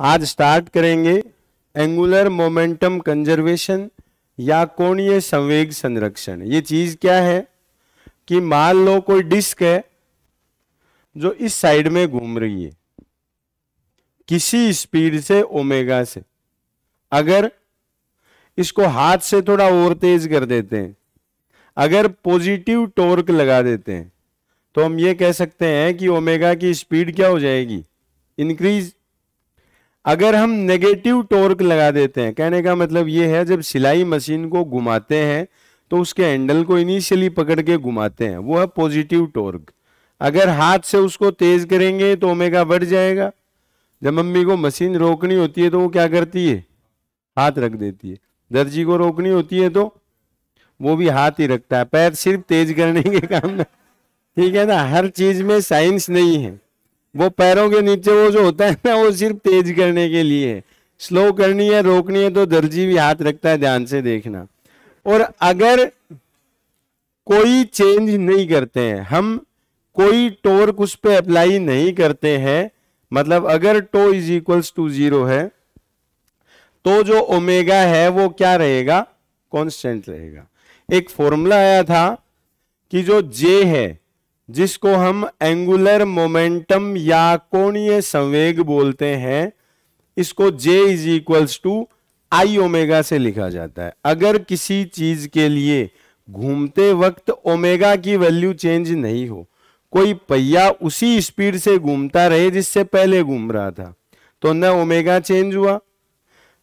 आज स्टार्ट करेंगे angular momentum conservation या कोणीय संवेग संरक्षण। ये चीज क्या है कि मान लो कोई डिस्क है जो इस साइड में घूम रही है किसी स्पीड से ओमेगा से। अगर इसको हाथ से थोड़ा और तेज कर देते हैं, अगर पॉजिटिव टॉर्क लगा देते हैं, तो हम ये कह सकते हैं कि ओमेगा की स्पीड क्या हो जाएगी, इंक्रीज। अगर हम नेगेटिव टॉर्क लगा देते हैं, कहने का मतलब ये है जब सिलाई मशीन को घुमाते हैं तो उसके हैंडल को इनिशियली पकड़ के घुमाते हैं, वो है पॉजिटिव टॉर्क। अगर हाथ से उसको तेज करेंगे तो ओमेगा बढ़ जाएगा। जब मम्मी को मशीन रोकनी होती है तो वो क्या करती है, हाथ रख देती है। दर्जी को रोकनी होती है तो वो भी हाथ ही रखता है, पैर सिर्फ तेज करने के काम में। ठीक है ना, हर चीज में साइंस नहीं है। वो पैरों के नीचे वो जो होता है ना, वो सिर्फ तेज करने के लिए है। स्लो करनी है, रोकनी है तो दर्जी भी हाथ रखता है, ध्यान से देखना। और अगर कोई चेंज नहीं करते हैं हम, कोई टॉर्क उस पर अप्लाई नहीं करते हैं, मतलब अगर टो इज इक्वल्स टू 0 है तो जो ओमेगा है वो क्या रहेगा, कांस्टेंट रहेगा। एक फॉर्मूला आया था कि जो जे है, जिसको हम एंगुलर मोमेंटम या कोणीय संवेग बोलते हैं, इसको J is equals to I omega से लिखा जाता है। अगर किसी चीज के लिए घूमते वक्त ओमेगा की वैल्यू चेंज नहीं हो, कोई पहिया उसी स्पीड से घूमता रहे जिससे पहले घूम रहा था, तो न ओमेगा चेंज हुआ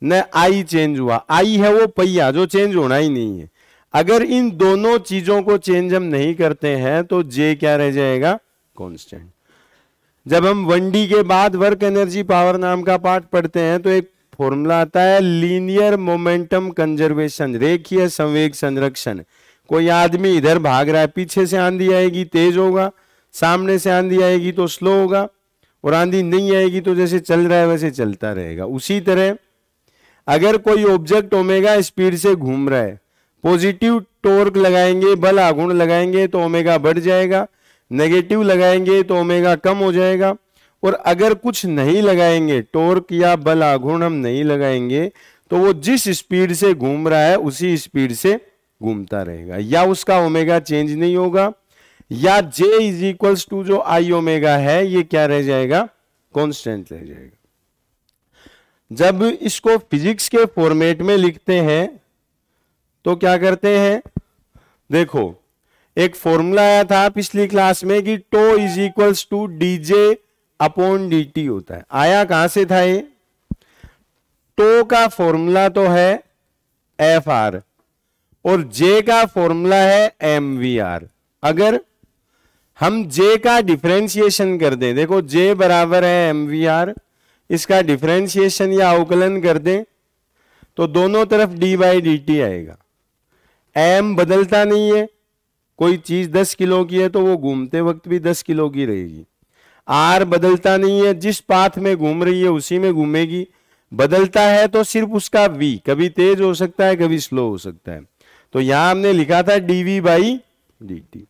न आई चेंज हुआ। आई है वो पहिया जो चेंज होना ही नहीं है। अगर इन दोनों चीजों को चेंज हम नहीं करते हैं तो जे क्या रह जाएगा, कांस्टेंट। जब हम 1D के बाद वर्क एनर्जी पावर नाम का पार्ट पढ़ते हैं तो एक फॉर्मूला आता है लीनियर मोमेंटम कंजर्वेशन, रेखीय संवेग संरक्षण। कोई आदमी इधर भाग रहा है, पीछे से आंधी आएगी तेज होगा, सामने से आंधी आएगी तो स्लो होगा, और आंधी नहीं आएगी तो जैसे चल रहा है वैसे चलता रहेगा। उसी तरह अगर कोई ऑब्जेक्ट ओमेगा स्पीड से घूम रहा है, पॉजिटिव टॉर्क लगाएंगे, बल आघूर्ण लगाएंगे तो ओमेगा बढ़ जाएगा, नेगेटिव लगाएंगे तो ओमेगा कम हो जाएगा। और अगर कुछ नहीं लगाएंगे, टॉर्क या बल आघूर्ण हम नहीं लगाएंगे, तो वो जिस स्पीड से घूम रहा है उसी स्पीड से घूमता रहेगा, या उसका ओमेगा चेंज नहीं होगा, या J इज इक्वल्स टू जो आई ओमेगा है ये क्या रह जाएगा, कांस्टेंट रह जाएगा। जब इसको फिजिक्स के फॉर्मेट में लिखते हैं तो क्या करते हैं, देखो एक फॉर्मूला आया था पिछली क्लास में कि tau is equals to d J upon dt होता है। आया कहां से था ये, टो का फॉर्मूला तो है FR और J का फॉर्मूला है MVR। अगर हम J का डिफरेंशिएशन कर दें, देखो J बराबर है MVR, इसका डिफरेंशिएशन या अवकलन कर दें तो दोनों तरफ d/dt आएगा। m बदलता नहीं है, कोई चीज 10 किलो की है तो वो घूमते वक्त भी 10 किलो की रहेगी। r बदलता नहीं है, जिस पाथ में घूम रही है उसी में घूमेगी। बदलता है तो सिर्फ उसका v, कभी तेज हो सकता है कभी स्लो हो सकता है। तो यहां हमने लिखा था dv/dt।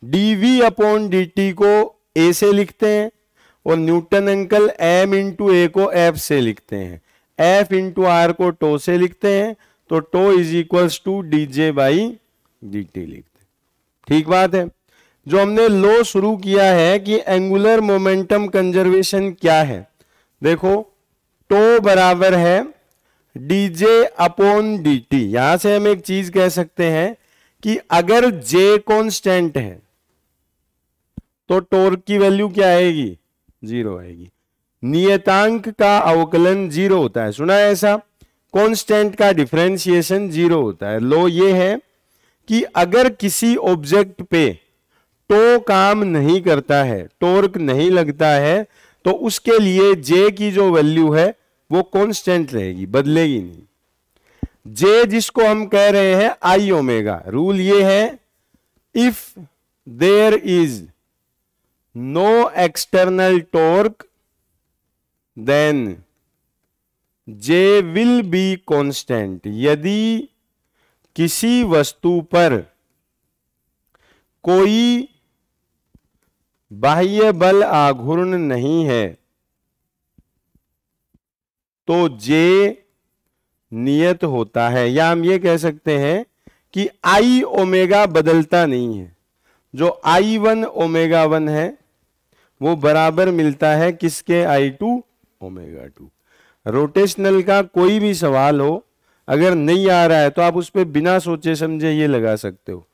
dv अपॉन dt को a से लिखते हैं और न्यूटन अंकल m इंटू ए को f से लिखते हैं, f इंटू आर को टो से लिखते हैं, तो to is equals to dj/dt लिखते हैं। ठीक बात है। जो हमने लो शुरू किया है कि एंगुलर मोमेंटम कंजर्वेशन क्या है, देखो टो बराबर है dj अपॉन dt। यहां से हम एक चीज कह सकते हैं कि अगर j कांस्टेंट है तो टॉर्क की वैल्यू क्या आएगी, 0 आएगी। नियतांक का अवकलन 0 होता है, सुना है ऐसा। कांस्टेंट का डिफरेंशिएशन 0 होता है। लो ये है कि अगर किसी ऑब्जेक्ट पे टो काम नहीं करता है, टॉर्क नहीं लगता है, तो उसके लिए J की जो वैल्यू है वो कांस्टेंट रहेगी, बदलेगी नहीं। J जिसको हम कह रहे हैं आई ओमेगा। रूल ये है, if there is no external torque then J will be constant. यदि किसी वस्तु पर कोई बाह्य बल आघूर्ण नहीं है तो जे नियत होता है, या हम ये कह सकते हैं कि आई ओमेगा बदलता नहीं है। जो I1 ओमेगा 1 है वो बराबर मिलता है किसके, I2 ओमेगा 2। रोटेशनल का कोई भी सवाल हो, अगर नहीं आ रहा है तो आप उस पर बिना सोचे समझे ये लगा सकते हो।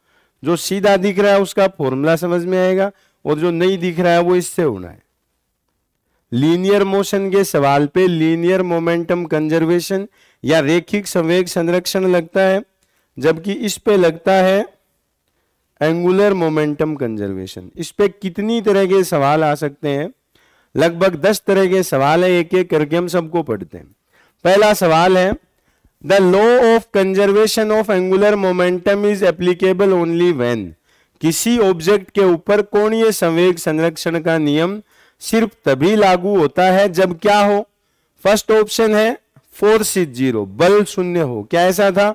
जो सीधा दिख रहा है उसका फॉर्मूला समझ में आएगा, और जो नहीं दिख रहा है वो इससे होना है। लीनियर मोशन के सवाल पे लीनियर मोमेंटम कंजर्वेशन या रेखिक संवेग संरक्षण लगता है, जबकि इस पे लगता है एंगुलर मोमेंटम कंजर्वेशन। इस पे कितनी तरह के सवाल आ सकते हैं, लगभग 10 तरह के सवाल है, एक एक करके हम सबको पढ़ते हैं। पहला सवाल है, the law of conservation of angular momentum is applicable only when. किसी ऑब्जेक्ट के ऊपर कोणीय संवेग संरक्षण का नियम सिर्फ तभी लागू होता है जब क्या हो। फर्स्ट ऑप्शन है फोर्स इज जीरो, बल शून्य हो। क्या ऐसा था?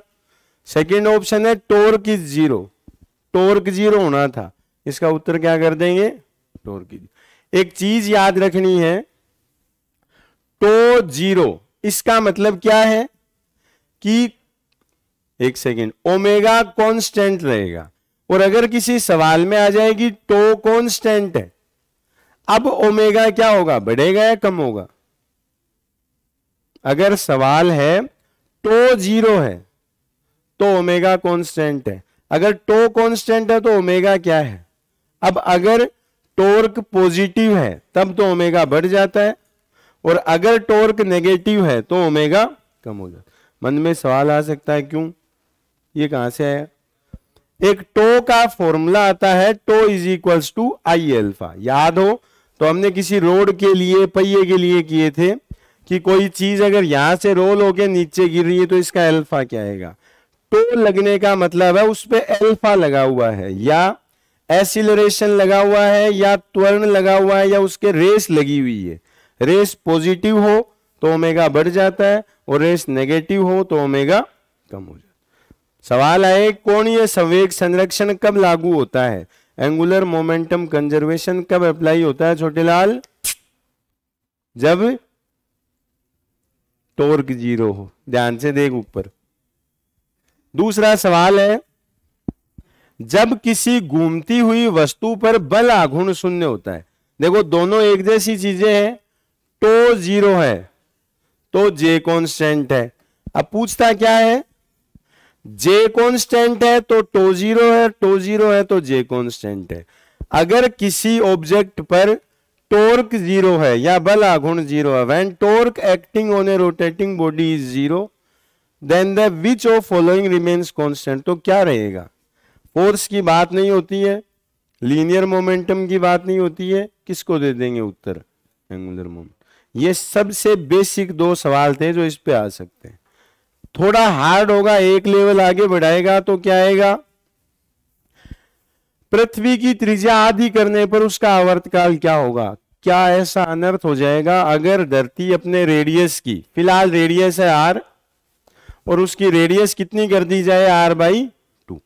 सेकेंड ऑप्शन है torque is zero, torque zero होना था। इसका उत्तर क्या कर देंगे, टॉर्क जीरो। एक चीज याद रखनी है, टो जीरो, इसका मतलब क्या है कि एक सेकेंड, ओमेगा कांस्टेंट रहेगा, और अगर किसी सवाल में आ जाएगी टो कांस्टेंट है, अब ओमेगा क्या होगा, बढ़ेगा या कम होगा? अगर सवाल है टो जीरो है तो ओमेगा कांस्टेंट है, अगर टो कांस्टेंट है तो ओमेगा क्या है? अब अगर टॉर्क पॉजिटिव है तब तो ओमेगा बढ़ जाता है, और अगर टॉर्क नेगेटिव है तो ओमेगा कम हो जाता है। मन में सवाल आ सकता है क्यों, ये कहां से आया? एक टो का फॉर्मूला आता है, tau is equals to I alpha. याद हो तो हमने किसी रोड के लिए, पहिए के लिए किए थे कि कोई चीज अगर यहां से रोल होके नीचे गिर रही है तो इसका एल्फा क्या आएगा। टो लगने का मतलब है उस पे एल्फा लगा हुआ है, या एसिलरेशन लगा हुआ है, या त्वरण लगा हुआ है, या उसके रेस लगी हुई है। रेस पॉजिटिव हो तो ओमेगा बढ़ जाता है, और रेस नेगेटिव हो तो ओमेगा कम हो जाता है। सवाल आए, कोणीय संवेग संरक्षण कब लागू होता है? एंगुलर मोमेंटम कंजर्वेशन कब अप्लाई होता है छोटे लाल? जब टॉर्क जीरो हो। ध्यान से देख ऊपर। दूसरा सवाल है, जब किसी घूमती हुई वस्तु पर बल आघूर्ण शून्य होता है। देखो दोनों एक जैसी चीजें हैं, टो जीरो है तो जे कांस्टेंट है। अब पूछता क्या है, जे कांस्टेंट है तो टो जीरो है, टो जीरो है तो जे कांस्टेंट है। अगर किसी ऑब्जेक्ट पर टॉर्क जीरो है या बल आघूर्ण जीरो है, when torque acting on a rotating body is zero, then the which of following remains constant. तो क्या रहेगा? फोर्स की बात नहीं होती है, लीनियर मोमेंटम की बात नहीं होती है, किसको दे देंगे उत्तर? Angular momentum. ये सबसे बेसिक दो सवाल थे जो इस पे आ सकते हैं। थोड़ा हार्ड होगा, एक लेवल आगे बढ़ाएगा तो क्या आएगा? पृथ्वी की त्रिज्या आधी करने पर उसका आवर्तकाल क्या होगा? क्या ऐसा अनर्थ हो जाएगा अगर धरती अपने रेडियस की, फिलहाल रेडियस है आर, और उसकी रेडियस कितनी कर दी जाए, आर बाई 2,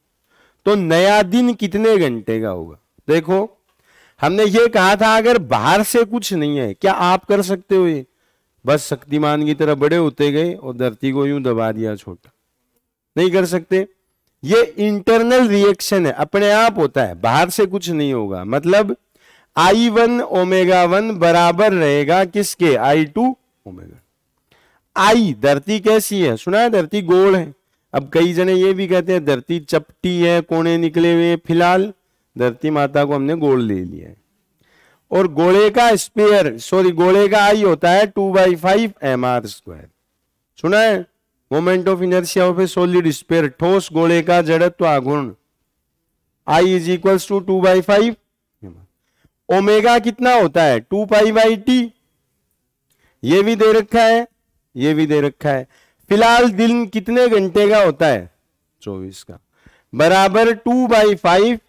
तो नया दिन कितने घंटे का होगा? देखो हमने ये कहा था अगर बाहर से कुछ नहीं है, क्या आप कर सकते हो ये? बस शक्तिमान की तरह बड़े होते गए और धरती को यूं दबा दिया छोटा, नहीं कर सकते। ये इंटरनल रिएक्शन है, अपने आप होता है, बाहर से कुछ नहीं होगा। मतलब I1 ओमेगा 1 बराबर रहेगा किसके? I2 omega. आई धरती कैसी है? सुना है धरती गोल है। अब कई जने ये भी कहते हैं धरती चपटी है, कोने निकले हुए। फिलहाल धरती माता को हमने गोल ले लिया है, और गोले का स्पेयर, सॉरी गोले का आई होता है 2/5 mr²। सुना है? Moment of inertia of a solid sphere, ठोस गोले का जड़त्व आघूर्ण, I is equals to 2/5। Omega कितना होता है? 2π/t। ये भी दे रखा है, ये भी दे रखा है। फिलहाल दिन कितने घंटे का होता है? 24 का, बराबर 2/5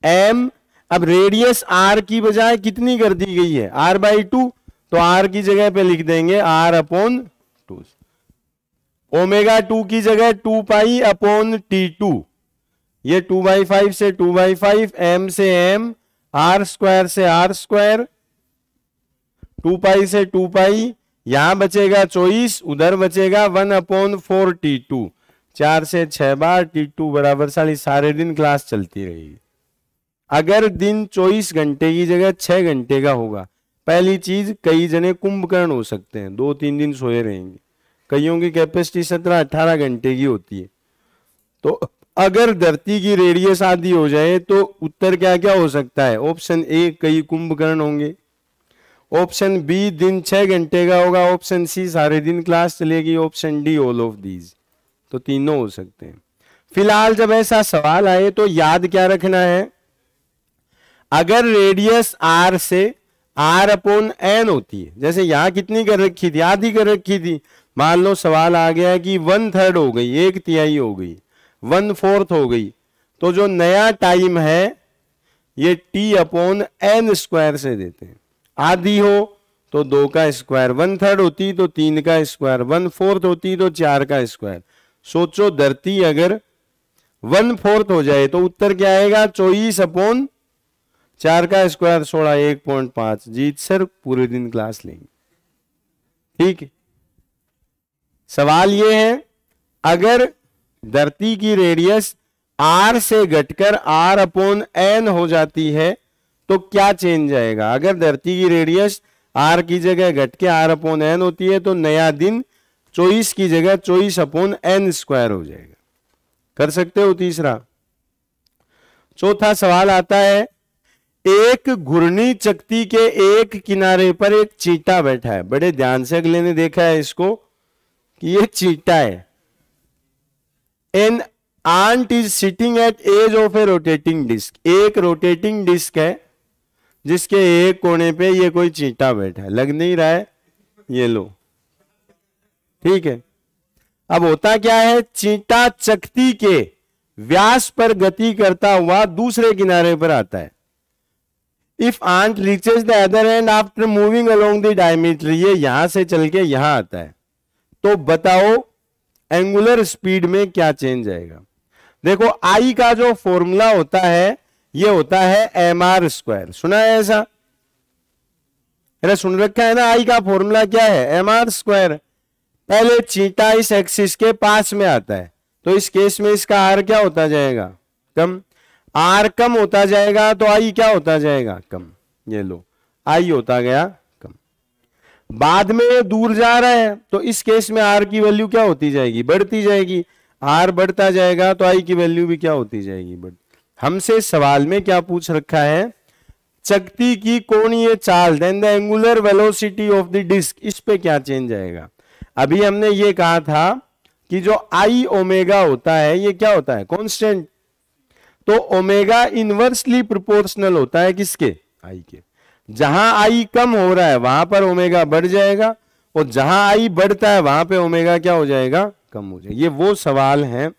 m। अब रेडियस r की बजाय कितनी कर दी गई है? r/2, तो r की जगह पे लिख देंगे r/2। ओमेगा 2 की जगह 2π/T2। ये 2/5 से 2/5, m से m, r² से r², 2π से 2π, यहां बचेगा 24, उधर बचेगा 1/4T2। 4 से 6 बार T2 बराबर 40, सारे दिन क्लास चलती रहेगी। अगर दिन 24 घंटे की जगह 6 घंटे का होगा, पहली चीज कई जने कुंभकर्ण हो सकते हैं, 2-3 दिन सोए रहेंगे। कईयों की कैपेसिटी 17-18 घंटे की होती है। तो अगर धरती की रेडियस आधी हो जाए तो उत्तर क्या क्या हो सकता है? ऑप्शन ए कई कुंभकर्ण होंगे, ऑप्शन बी दिन 6 घंटे का होगा, ऑप्शन सी सारे दिन क्लास चलेगी, option D all of these. तो तीनों हो सकते हैं। फिलहाल जब ऐसा सवाल आए तो याद क्या रखना है? अगर रेडियस आर से r/n होती है, जैसे यहां कितनी कर रखी थी? आधी कर रखी थी। मान लो सवाल आ गया कि 1/3 हो गई, 1/3 हो गई, 1/4 हो गई, तो जो नया टाइम है ये T/n² से देते हैं। आधी हो तो 2 का स्क्वायर, 1/3 होती तो 3 का स्क्वायर, 1/4 होती तो 4 का स्क्वायर। सोचो धरती अगर 1/4 हो जाए तो उत्तर क्या आएगा? 24/4 का स्क्वायर 16, 1.5। जीत सर पूरे दिन क्लास लेंगे। ठीक है, सवाल ये है अगर धरती की रेडियस r से घटकर r/n हो जाती है तो क्या चेंज आएगा? अगर धरती की रेडियस r की जगह घट के r/n होती है तो नया दिन 24 की जगह 24/n² हो जाएगा। कर सकते हो तीसरा। चौथा सवाल आता है, एक घूर्णी चकती के एक किनारे पर एक चींटा बैठा है। बड़े ध्यान से अगले ने देखा है इसको कि ये चींटा है। An ant is sitting at edge of a rotating disc. एक रोटेटिंग डिस्क है जिसके एक कोने पे ये कोई चींटा बैठा है। लग नहीं रहा है? ये लो, ठीक है। अब होता क्या है, चींटा चकती के व्यास पर गति करता हुआ दूसरे किनारे पर आता है। If ant reaches the other end after moving along the diameter, ये यहां से चल के यहां आता है, तो बताओ एंगुलर स्पीड में क्या चेंज आएगा? देखो आई का जो फॉर्मूला होता है ये होता है mr²। सुना है ऐसा? अरे सुन रखा है ना, आई का फॉर्मूला क्या है? mr²। पहले चींटा इस एक्सिस के पास में आता है तो इस केस में इसका r क्या होता जाएगा? कम। r कम होता जाएगा तो आई क्या होता जाएगा? कम। ये लो, आई होता गया कम। बाद में दूर जा रहा है तो इस केस में r की वैल्यू क्या होती जाएगी? बढ़ती जाएगी। r बढ़ता जाएगा तो आई की वैल्यू भी क्या होती जाएगी? बढ़। हमसे सवाल में क्या पूछ रखा है? चकती की कोणीय चाल then the angular velocity of the disc, इस पे क्या चेंज आएगा? अभी हमने ये कहा था कि जो आई ओमेगा होता है ये क्या होता है? कांस्टेंट। तो ओमेगा इनवर्सली प्रोपोर्शनल होता है किसके? आई के। जहां आई कम हो रहा है वहां पर ओमेगा बढ़ जाएगा और जहां आई बढ़ता है वहां पे ओमेगा क्या हो जाएगा? कम हो जाएगा। ये वो सवाल हैं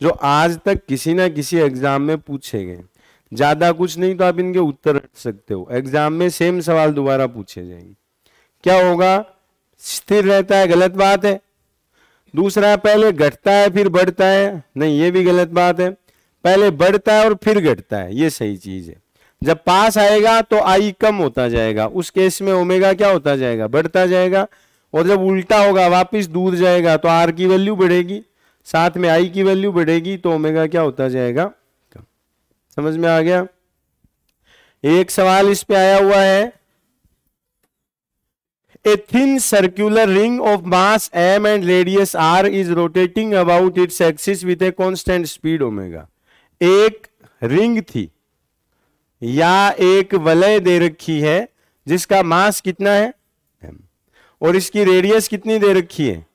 जो आज तक किसी ना किसी एग्जाम में पूछे गए। ज्यादा कुछ नहीं तो आप इनके उत्तर रख सकते हो। एग्जाम में सेम सवाल दोबारा पूछे जाएंगे। क्या होगा? स्थिर रहता है, गलत बात है। दूसरा, पहले घटता है फिर बढ़ता है, नहीं ये भी गलत बात है। पहले बढ़ता है और फिर घटता है, ये सही चीज है। जब पास आएगा तो आई कम होता जाएगा, उस केस में ओमेगा क्या होता जाएगा? बढ़ता जाएगा। और जब उल्टा होगा वापिस दूर जाएगा तो आर की वैल्यू बढ़ेगी, साथ में आई की वैल्यू बढ़ेगी, तो ओमेगा क्या होता जाएगा? कम। समझ में आ गया? एक सवाल इस पे आया हुआ है, A thin circular ring of mass m and radius r is rotating about its axis with a constant speed omega. एक रिंग थी या एक वलय दे रखी है जिसका मास कितना है? m, और इसकी रेडियस कितनी दे रखी है?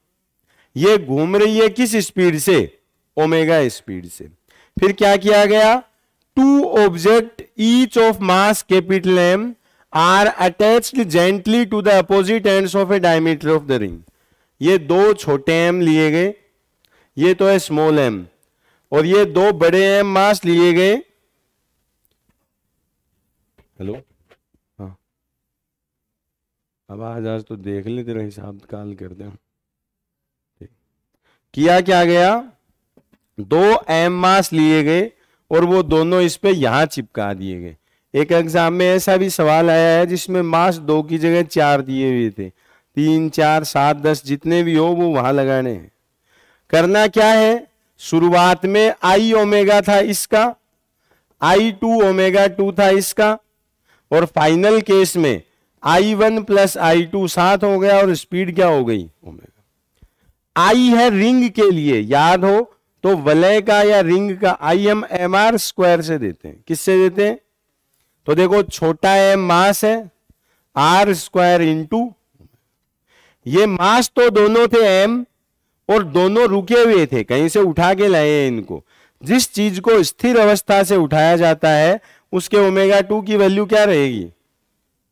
ये घूम रही है किस स्पीड से? ओमेगा स्पीड से। फिर क्या किया गया? Two object each of mass capital M are attached gently to the opposite ends of a diameter of the ring. ये दो छोटे m लिए गए, ये तो है स्मॉल m, और ये दो बड़े m मास लिए गए। हेलो, हाँ आवाज आज तो देख ले, तेरा हिसाब काल कर दे। किया क्या गया? दो m मास लिए गए और वो दोनों इस पे यहां चिपका दिए गए। एक एग्जाम में ऐसा भी सवाल आया है जिसमें मास 2 की जगह 4 दिए हुए थे, 3 4 7 10 जितने भी हो वो वहां लगाने हैं। करना क्या है, शुरुआत में आई ओमेगा था इसका, I2 ओमेगा 2 था इसका, और फाइनल केस में I1 प्लस I2 साथ हो गया और स्पीड क्या हो गई, ओमेगा। आई है रिंग के लिए, याद हो तो वलय का या रिंग का आई हम mr स्क्वायर से देते हैं। किससे देते हैं, तो देखो छोटा m मास है, r स्क्वायर इंटू, ये मास तो दोनों थे m और दोनों रुके हुए थे, कहीं से उठा के लाए हैं इनको। जिस चीज को स्थिर अवस्था से उठाया जाता है उसके ओमेगा 2 की वैल्यू क्या रहेगी,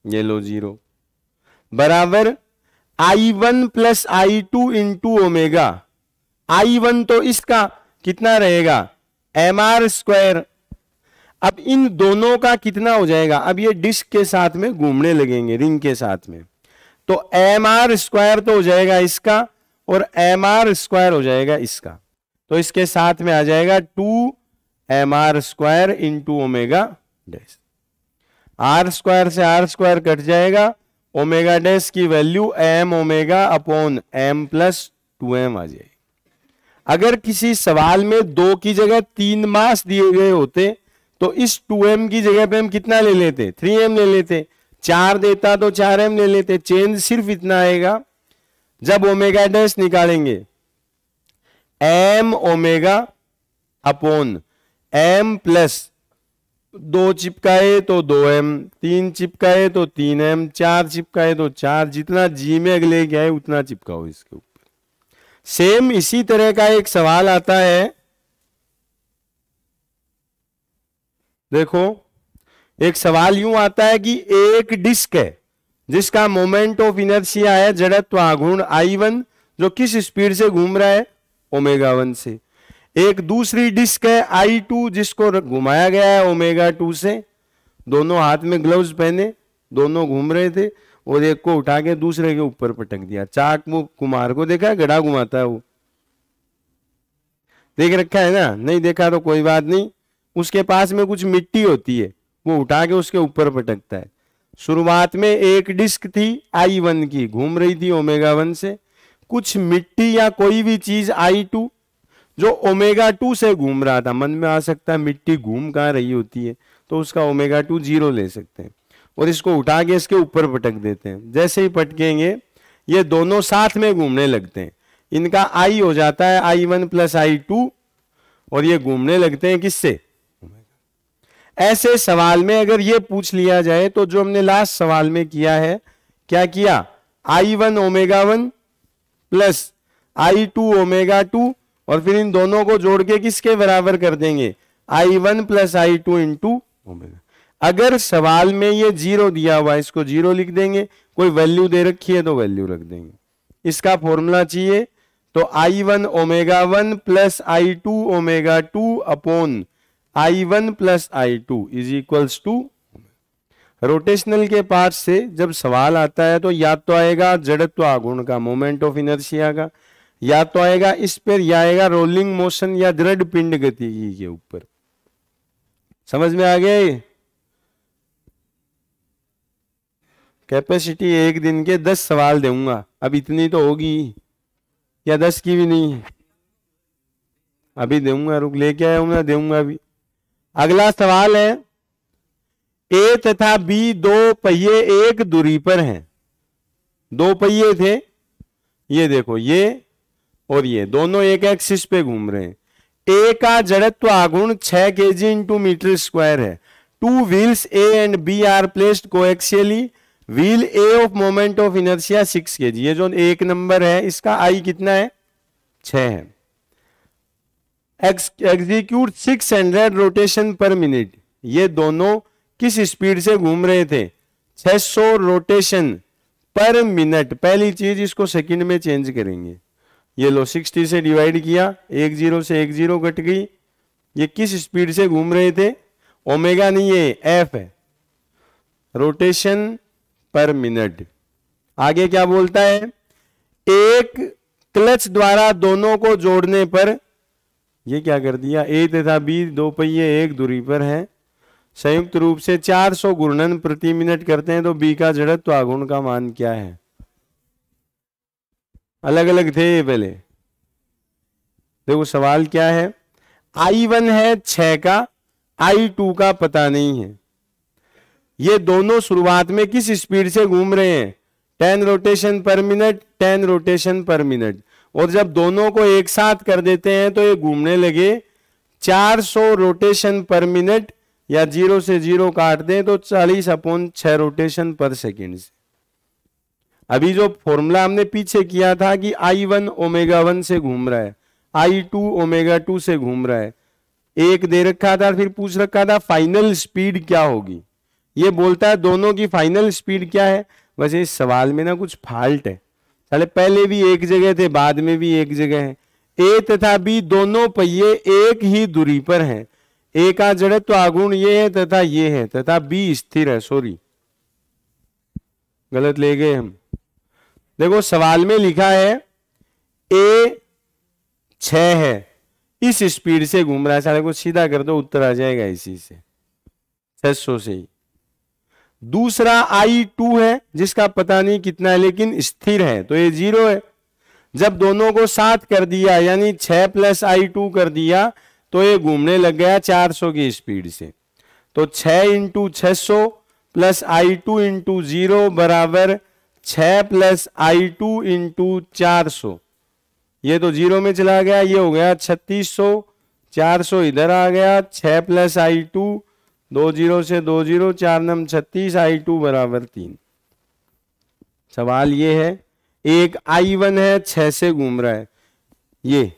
ये लो 0, बराबर I1 plus I2 into omega. I1 तो इसका कितना रहेगा, mr स्क्वायर। अब इन दोनों का कितना हो जाएगा, अब ये डिस्क के साथ में घूमने लगेंगे, रिंग के साथ में, तो mr स्क्वायर तो हो जाएगा इसका और mr स्क्वायर हो जाएगा इसका, तो इसके साथ में आ जाएगा 2 mr square into omega dash. r square से r स्क्वायर कट जाएगा, ओमेगा डैश की value m omega upon m plus 2m आ जाएगी। अगर किसी सवाल में 2 की जगह 3 मास दिए गए होते तो इस 2m की जगह पे हम कितना ले लेते, 3m ले लेते, 4 देता तो 4m ले लेते। चेंज सिर्फ इतना आएगा, जब ओमेगा डैश निकालेंगे m omega upon m plus 2 चिपकाए तो 2m, 3 चिपकाए तो 3m, 4 चिपकाए तो 4, जितना जी में अगले क्या है उतना चिपकाओ इसके ऊपर। सेम इसी तरह का एक सवाल आता है, देखो एक सवाल यूं आता है कि एक डिस्क है जिसका मोमेंट ऑफ इनर्शिया है जड़त्व आघूर्ण I1 जो किस स्पीड से घूम रहा है, ओमेगा 1 से। एक दूसरी डिस्क है I2 जिसको घुमाया गया है ओमेगा 2 से, दोनों हाथ में ग्लव्स पहने, दोनों घूम रहे थे और एक को उठा के दूसरे के ऊपर पटक दिया। चाक वो कुमार को देखा है, गड़ा घुमाता है वो, देख रखा है ना, नहीं देखा तो कोई बात नहीं। उसके पास में कुछ मिट्टी होती है, वो उठा के उसके ऊपर पटकता है। शुरुआत में एक डिस्क थी I1 की, घूम रही थी ओमेगा 1 से, कुछ मिट्टी या कोई भी चीज I2 जो ओमेगा 2 से घूम रहा था। मन में आ सकता है मिट्टी घूम कहाँ रही होती है, तो उसका ओमेगा 2 0 ले सकते हैं और इसको उठा के इसके ऊपर पटक देते हैं। जैसे ही पटकेंगे ये दोनों साथ में घूमने लगते हैं, इनका I हो जाता है I1 प्लस I2 और ये घूमने लगते हैं किससे, ऐसे सवाल में अगर ये पूछ लिया जाए तो जो हमने लास्ट सवाल में किया है, क्या किया, I1 omega 1 plus I2 omega 2 और फिर इन दोनों को जोड़ के किसके बराबर कर देंगे, I1 plus I2 into omega. अगर सवाल में ये 0 दिया हुआ है इसको 0 लिख देंगे, कोई वैल्यू दे रखी है तो वैल्यू रख देंगे। इसका फॉर्मूला चाहिए तो I1 omega 1 plus I2 omega 2 upon I1 plus I2 is equals to. Rotational के पार्ट से जब सवाल आता है तो या तो आएगा जड़त्व आघूर्ण का, मोमेंट ऑफ इनर्शिया का, या तो आएगा इस पर, या आएगा रोलिंग मोशन या दृढ़ पिंड गतिकी के ऊपर। समझ में आ गया। कैपेसिटी एक दिन के 10 सवाल दूंगा, अब इतनी तो होगी या 10 की भी नहीं, अभी दूंगा, रुक लेके आया हूं मैं, दूंगा अभी। अगला सवाल है, ए तथा बी दो पहिए एक दूरी पर हैं। दो पहिए थे, ये देखो ये और ये दोनों एक एक्सिस पे घूम रहे हैं। ए का जड़त्व आघूर्ण 6 kg इंटू मीटर स्क्वायर है। Two wheels A and B are placed coaxially. Wheel A of moment of inertia 6 kg। ये जो एक नंबर है इसका आई कितना है, 6 है। एग्जीक्यूट 600 रोटेशन पर मिनट। ये दोनों किस स्पीड से घूम रहे थे, 600 रोटेशन पर मिनट। पहली चीज इसको सेकंड में चेंज करेंगे। ये लो 60 से डिवाइड किया, 1 0 से 1 0 कट गई। ये किस स्पीड से घूम रहे थे, ओमेगा नहीं है, एफ है, रोटेशन पर मिनट। आगे क्या बोलता है, एक क्लच द्वारा दोनों को जोड़ने पर, ये क्या कर दिया, ए तथा बी दो पहिए एक दूरी पर हैं, संयुक्त रूप से 400 घूर्णन प्रति मिनट करते हैं, तो बी का जड़त्व आघूर्ण का मान क्या है। अलग अलग थे ये पहले। देखो सवाल क्या है, I1 है 6 का, I2 का पता नहीं है। ये दोनों शुरुआत में किस स्पीड से घूम रहे हैं, 10 रोटेशन पर मिनट, 10 रोटेशन पर मिनट। और जब दोनों को एक साथ कर देते हैं तो ये घूमने लगे 400 रोटेशन पर मिनट, या 0 से 0 काट दें तो 40/6 रोटेशन पर सेकेंड से। अभी जो फॉर्मूला हमने पीछे किया था कि I1 ω1 से घूम रहा है, I2 ω2 से घूम रहा है, एक दे रखा था, फिर पूछ रखा था फाइनल स्पीड क्या होगी। ये बोलता है दोनों की फाइनल स्पीड क्या है। वैसे इस सवाल में ना कुछ फॉल्ट है, साले पहले भी एक जगह थे, बाद में भी एक जगह है। ए तथा बी दोनों पहिए एक ही दूरी पर हैं। ए का जड़त्व आघूर्ण ये है तथा ये है, तथा बी स्थिर है। सॉरी गलत ले गए हम। देखो सवाल में लिखा है ए 6 है, इस स्पीड से घूम रहा है। सारे को सीधा कर दो, उत्तर आ जाएगा इसी से, 600 से ही। दूसरा I2 है जिसका पता नहीं कितना है लेकिन स्थिर है, तो ये 0 है। जब दोनों को 7 कर दिया यानी 6 + I2 कर दिया तो ये घूमने लग गया 400 की स्पीड से। तो 6 × 600 + I2 × 0 बराबर 6 + I2 × 400। ये तो 0 में चला गया, ये हो गया 3600, 400 इधर आ गया, 6 + I2, 2 0 से 2 0, 4 9 36, I2 बराबर 3। सवाल ये है, एक I1 है 6 से घूम रहा है, ये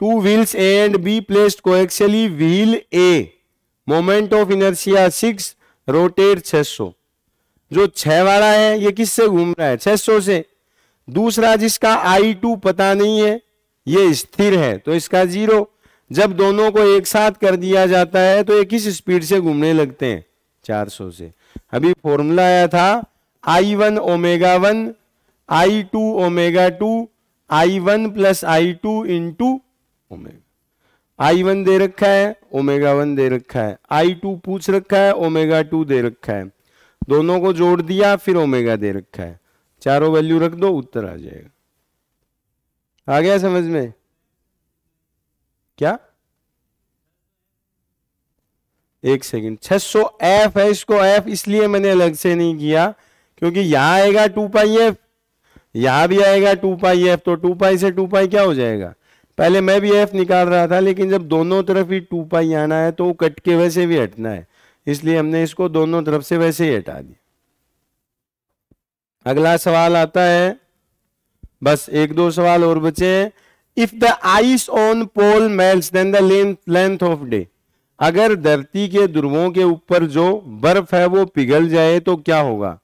2 wheels A and B placed coaxially, wheel A moment of inertia 6, rotate 600। जो 6 वाला है ये किससे घूम रहा है, 600 से। दूसरा जिसका I2 पता नहीं है ये स्थिर है तो इसका 0। जब दोनों को एक साथ कर दिया जाता है तो ये किस स्पीड से घूमने लगते हैं, 400 से। अभी फॉर्मूला आया था I1 ω1, I2 ω2, I1 + I2 × ω। I1 दे रखा है, ω1 दे रखा है, I2 पूछ रखा है, ω2 दे रखा है, दोनों को जोड़ दिया फिर ω दे रखा है, चारों वैल्यू रख दो, उत्तर आ जाएगा। आ गया समझ में? क्या 1 सेकेंड, 600 F है, इसको F इसलिए मैंने अलग से नहीं किया क्योंकि यहां आएगा 2πf, यहां भी आएगा 2πf, तो 2π से 2π क्या हो जाएगा। पहले मैं भी F निकाल रहा था लेकिन जब दोनों तरफ ही 2π आना है तो कट के वैसे भी हटना है, इसलिए हमने इसको दोनों तरफ से वैसे ही हटा दिया। अगला सवाल आता है, बस 1-2 सवाल और बचे हैं। If the ice on pole melts then the length of day. अगर धरती के ध्रुवों के ऊपर जो बर्फ है वो पिघल जाए तो क्या होगा।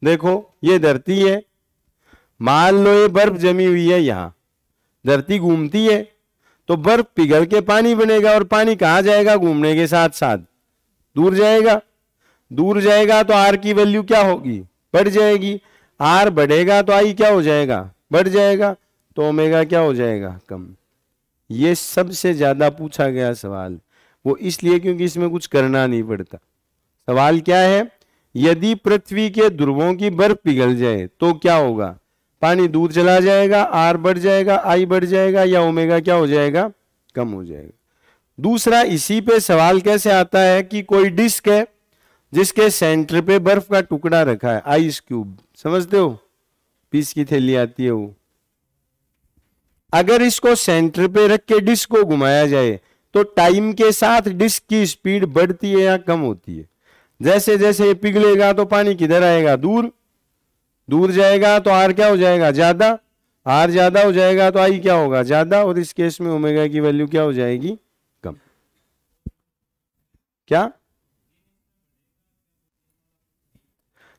देखो ये धरती है, मान लो ये बर्फ जमी हुई है, यहां धरती घूमती है तो बर्फ पिघल के पानी बनेगा, और पानी कहां जाएगा, घूमने के साथ साथ दूर जाएगा। दूर जाएगा तो आर की वैल्यू क्या होगी, बढ़ जाएगी। आर बढ़ेगा तो आई क्या हो जाएगा, बढ़ जाएगा, तो ओमेगा क्या हो जाएगा, कम। ये सबसे ज्यादा पूछा गया सवाल, वो इसलिए क्योंकि इसमें कुछ करना नहीं पड़ता। सवाल क्या है, यदि पृथ्वी के ध्रुवों की बर्फ पिघल जाए तो क्या होगा, पानी दूर चला जाएगा, आर बढ़ जाएगा, आई बढ़ जाएगा, या ओमेगा क्या हो जाएगा, कम हो जाएगा। दूसरा इसी पे सवाल कैसे आता है कि कोई डिस्क है जिसके सेंटर पे बर्फ का टुकड़ा रखा है, आइस क्यूब, समझते हो, पीस की थैली आती है वो। अगर इसको सेंटर पे रख के डिस्क को घुमाया जाए तो टाइम के साथ डिस्क की स्पीड बढ़ती है या कम होती है। जैसे जैसे ये पिघलेगा तो पानी किधर आएगा, दूर, दूर जाएगा तो आर क्या हो जाएगा, ज्यादा, आर ज्यादा हो जाएगा तो आई क्या होगा, ज्यादा, और इस केस में ओमेगा की वैल्यू क्या हो जाएगी, कम। क्या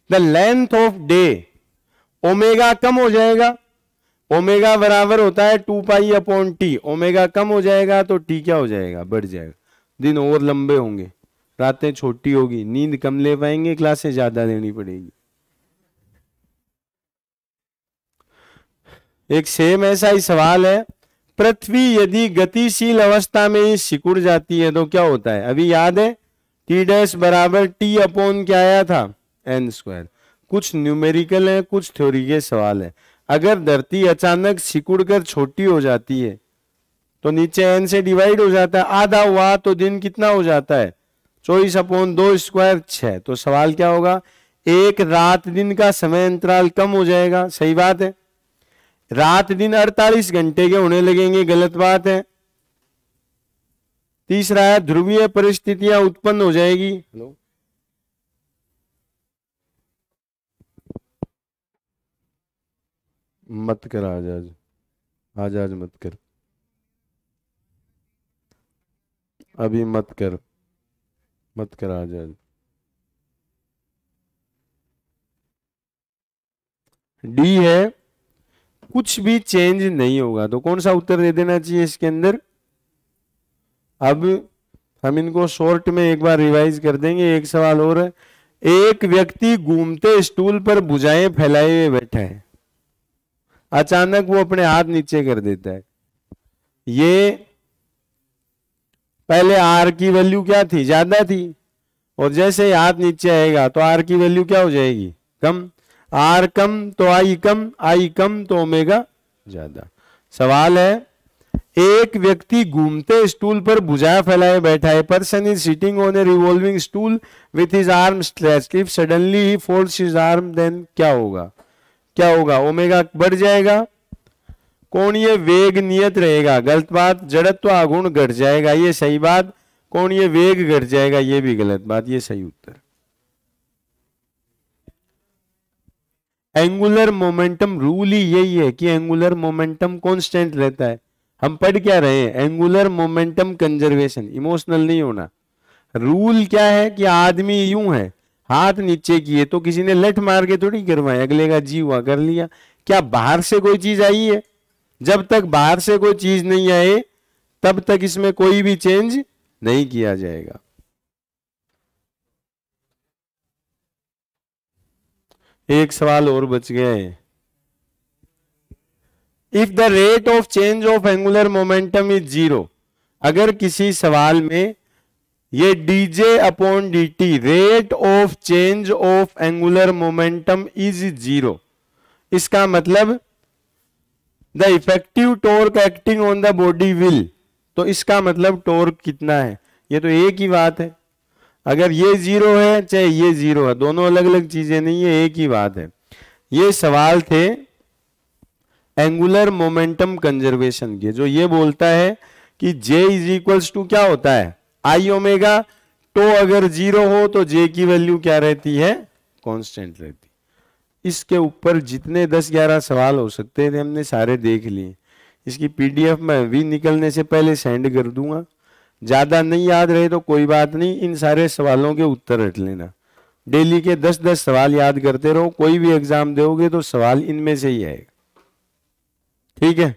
the length of day, omega कम हो जाएगा, ओमेगा बराबर होता है 2π/T, ओमेगा कम हो जाएगा तो टी क्या हो जाएगा, बढ़ जाएगा। दिन और लंबे होंगे, रातें छोटी होगी, नींद कम ले पाएंगे, क्लासें ज्यादा लेनी पड़ेगी। एक सेम ऐसा ही सवाल है, पृथ्वी यदि गतिशील अवस्था में ही सिकुड़ जाती है तो क्या होता है। अभी याद है T' बराबर T/, क्या आया था, n²। कुछ न्यूमेरिकल है, कुछ थ्योरी के सवाल है। अगर धरती अचानक सिकुड़कर छोटी हो जाती है तो नीचे n से डिवाइड हो जाता है, आधा हुआ तो दिन कितना हो जाता है 24/2 स्क्वायर 6। तो सवाल क्या होगा, एक रात दिन का समय अंतराल कम हो जाएगा, सही बात है। रात दिन 48 घंटे के होने लगेंगे, गलत बात है। तीसरा है ध्रुवीय परिस्थितियां उत्पन्न हो जाएगी। हेलो, मत कर आज आज मत कर, अभी मत कर आज। डी है कुछ भी चेंज नहीं होगा, तो कौन सा उत्तर दे देना चाहिए इसके अंदर। अब हम इनको शॉर्ट में एक बार रिवाइज कर देंगे। एक सवाल और है, एक व्यक्ति घूमते स्टूल पर भुजाएं फैलाए हुए बैठा है, अचानक वो अपने हाथ नीचे कर देता है। ये पहले आर की वैल्यू क्या थी, ज्यादा थी, और जैसे ही हाथ नीचे आएगा तो आर की वैल्यू क्या हो जाएगी, कम। आर कम तो आई कम, आई कम तो ओमेगा ज्यादा। सवाल है, एक व्यक्ति घूमते स्टूल पर भुजा फैलाए बैठा है। Person is sitting on a revolving stool with his arm stretched, if suddenly he folds his arm then क्या होगा, क्या होगा, ओमेगा बढ़ जाएगा। कोणीय वेग नियत रहेगा, गलत बात। जड़त्व आघूर्ण घट जाएगा, ये सही बात। कोणीय वेग घट जाएगा, ये भी गलत बात, ये सही उत्तर। एंगुलर मोमेंटम रूल ही यही है कि एंगुलर मोमेंटम कांस्टेंट रहता है। हम पढ़ क्या रहे हैं, एंगुलर मोमेंटम कंजर्वेशन, इमोशनल नहीं होना। रूल क्या है कि आदमी यूं है, हाथ नीचे किए तो किसी ने लठ मार के थोड़ी करवाए, अगले का जी हुआ कर लिया। क्या बाहर से कोई चीज आई है? जब तक बाहर से कोई चीज नहीं आए तब तक इसमें कोई भी चेंज नहीं किया जाएगा। एक सवाल और बच गया है। If the rate of change of angular momentum is zero, अगर किसी सवाल में ये dj upon dt rate of change of angular momentum is zero, इसका मतलब the effective torque acting on the body will, तो इसका मतलब टॉर्क कितना है, ये तो एक ही बात है। अगर ये जीरो है चाहे ये जीरो है, दोनों अलग अलग चीजें नहीं है, एक ही बात है। ये सवाल थे एंगुलर मोमेंटम कंजर्वेशन के, जो ये बोलता है कि J इज इक्वल्स टू क्या होता है, आई ओमेगा। तो अगर जीरो हो तो J की वैल्यू क्या रहती है, कांस्टेंट रहती। इसके ऊपर जितने 10-11 सवाल हो सकते थे हमने सारे देख लिए। इसकी PDF मैं भी निकलने से पहले सेंड कर दूंगा। ज्यादा नहीं याद रहे तो कोई बात नहीं, इन सारे सवालों के उत्तर रट लेना। डेली के 10-10 सवाल याद करते रहो, कोई भी एग्जाम दोगे तो सवाल इनमें से ही आएगा, ठीक है।